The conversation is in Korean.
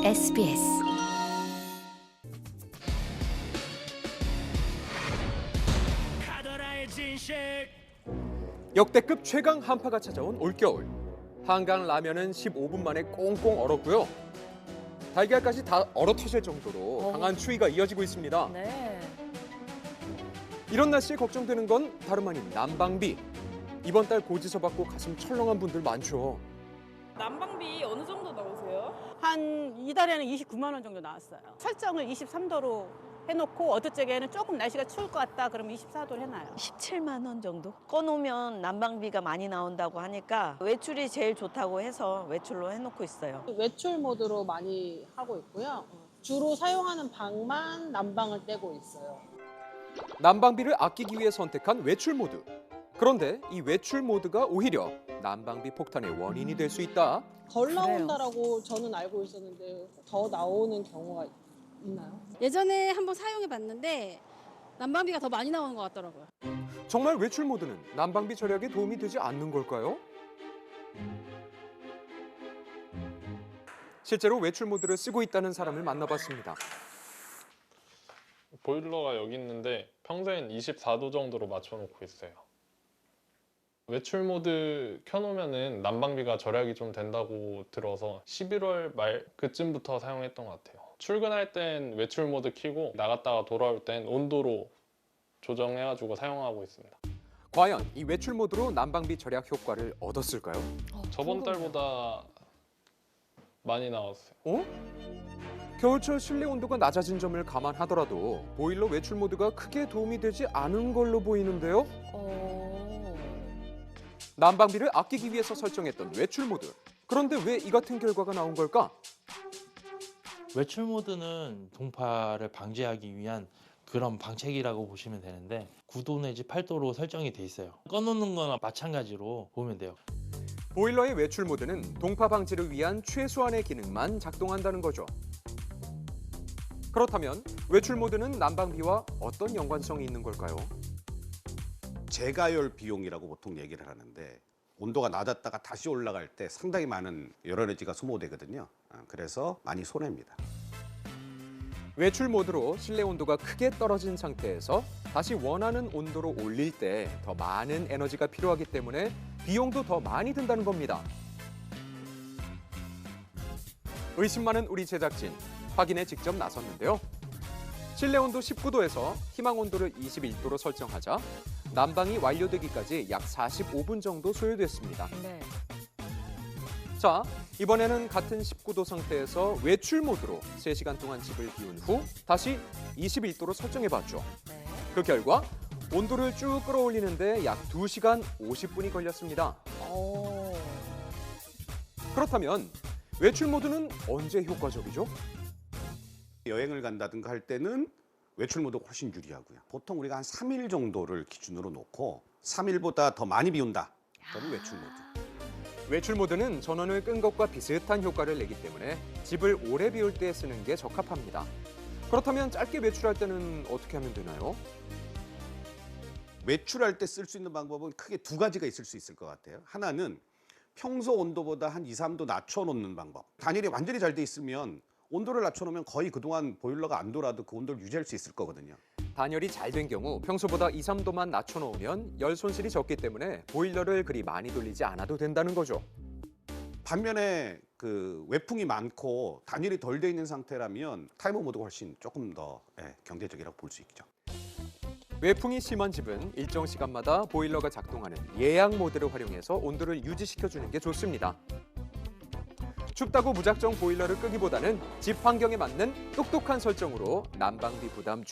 SBS 역대급 최강 한파가 찾아온 올겨울. 한강 라면은 15분 만에 꽁꽁 얼었고요. 달걀까지 다 얼어 터질 정도로 강한 추위가 이어지고 있습니다. 네. 이런 날씨에 걱정되는 건 다름 아닌 난방비. 이번 달 고지서 받고 가슴 철렁한 분들 많죠. 난방비 어느 정도 나오세요? 한 이달에는 29만 원 정도 나왔어요. 설정을 23도로 해놓고 어떨 적에는 조금 날씨가 추울 것 같다 그러면 24도로 해놔요. 17만 원 정도? 꺼놓으면 난방비가 많이 나온다고 하니까 외출이 제일 좋다고 해서 외출로 해놓고 있어요. 외출 모드로 많이 하고 있고요. 주로 사용하는 방만 난방을 떼고 있어요. 난방비를 아끼기 위해 선택한 외출 모드. 그런데 이 외출 모드가 오히려 난방비 폭탄의 원인이 될 수 있다. 덜 나온다라고 저는 알고 있었는데 더 나오는 경우가 있나요? 예전에 한번 사용해 봤는데 난방비가 더 많이 나오는 것 같더라고요. 정말 외출 모드는 난방비 절약에 도움이 되지 않는 걸까요? 실제로 외출 모드를 쓰고 있다는 사람을 만나봤습니다. 보일러가 여기 있는데 평소엔 24도 정도로 맞춰놓고 있어요. 외출 모드 켜놓으면은 난방비가 절약이 좀 된다고 들어서 11월 말 그쯤부터 사용했던 것 같아요. 출근할 땐 외출 모드 켜고 나갔다가 돌아올 땐 온도로 조정해가지고 사용하고 있습니다. 과연 이 외출 모드로 난방비 절약 효과를 얻었을까요? 저번 달보다 많이 나왔어요. 어? 겨울철 실내 온도가 낮아진 점을 감안하더라도 보일러 외출 모드가 크게 도움이 되지 않은 걸로 보이는데요. 난방비를 아끼기 위해서 설정했던 외출 모드. 그런데 왜 이 같은 결과가 나온 걸까? 외출 모드는 동파를 방지하기 위한 그런 방책이라고 보시면 되는데 9도 내지 8도로 설정이 돼 있어요. 꺼놓는 거나 마찬가지로 보면 돼요. 보일러의 외출 모드는 동파 방지를 위한 최소한의 기능만 작동한다는 거죠. 그렇다면 외출 모드는 난방비와 어떤 연관성이 있는 걸까요? 재가열 비용이라고 보통 얘기를 하는데 온도가 낮았다가 다시 올라갈 때 상당히 많은 열에너지가 소모되거든요. 그래서 많이 손해입니다. 외출 모드로 실내 온도가 크게 떨어진 상태에서 다시 원하는 온도로 올릴 때 더 많은 에너지가 필요하기 때문에 비용도 더 많이 든다는 겁니다. 의심 많은 우리 제작진, 확인에 직접 나섰는데요. 실내 온도 19도에서 희망 온도를 21도로 설정하자 난방이 완료되기까지 약 45분 정도 소요됐습니다. 네. 자, 이번에는 같은 19도 상태에서 외출 모드로 3시간 동안 집을 비운 후 다시 21도로 설정해봤죠. 네. 그 결과 온도를 쭉 끌어올리는데 약 2시간 50분이 걸렸습니다. 그렇다면 외출 모드는 언제 효과적이죠? 여행을 간다든가 할 때는 외출 모드가 훨씬 유리하고요. 보통 우리가 한 3일 정도를 기준으로 놓고 3일보다 더 많이 비운다. 그러면 외출 모드. 외출 모드는 전원을 끈 것과 비슷한 효과를 내기 때문에 집을 오래 비울 때 쓰는 게 적합합니다. 그렇다면 짧게 외출할 때는 어떻게 하면 되나요? 외출할 때 쓸 수 있는 방법은 크게 두 가지가 있을 수 있을 것 같아요. 하나는 평소 온도보다 한 2, 3도 낮춰놓는 방법. 단열이 완전히 잘 돼 있으면 온도를 낮춰놓으면 거의 그동안 보일러가 안 돌아도 그 온도를 유지할 수 있을 거거든요. 단열이 잘 된 경우 평소보다 2, 3도만 낮춰놓으면 열 손실이 적기 때문에 보일러를 그리 많이 돌리지 않아도 된다는 거죠. 반면에 그 외풍이 많고 단열이 덜 돼 있는 상태라면 타이머 모드가 훨씬 조금 더 경제적이라고 볼 수 있죠. 외풍이 심한 집은 일정 시간마다 보일러가 작동하는 예약 모드를 활용해서 온도를 유지시켜주는 게 좋습니다. 춥다고 무작정 보일러를 끄기보다는 집 환경에 맞는 똑똑한 설정으로 난방비 부담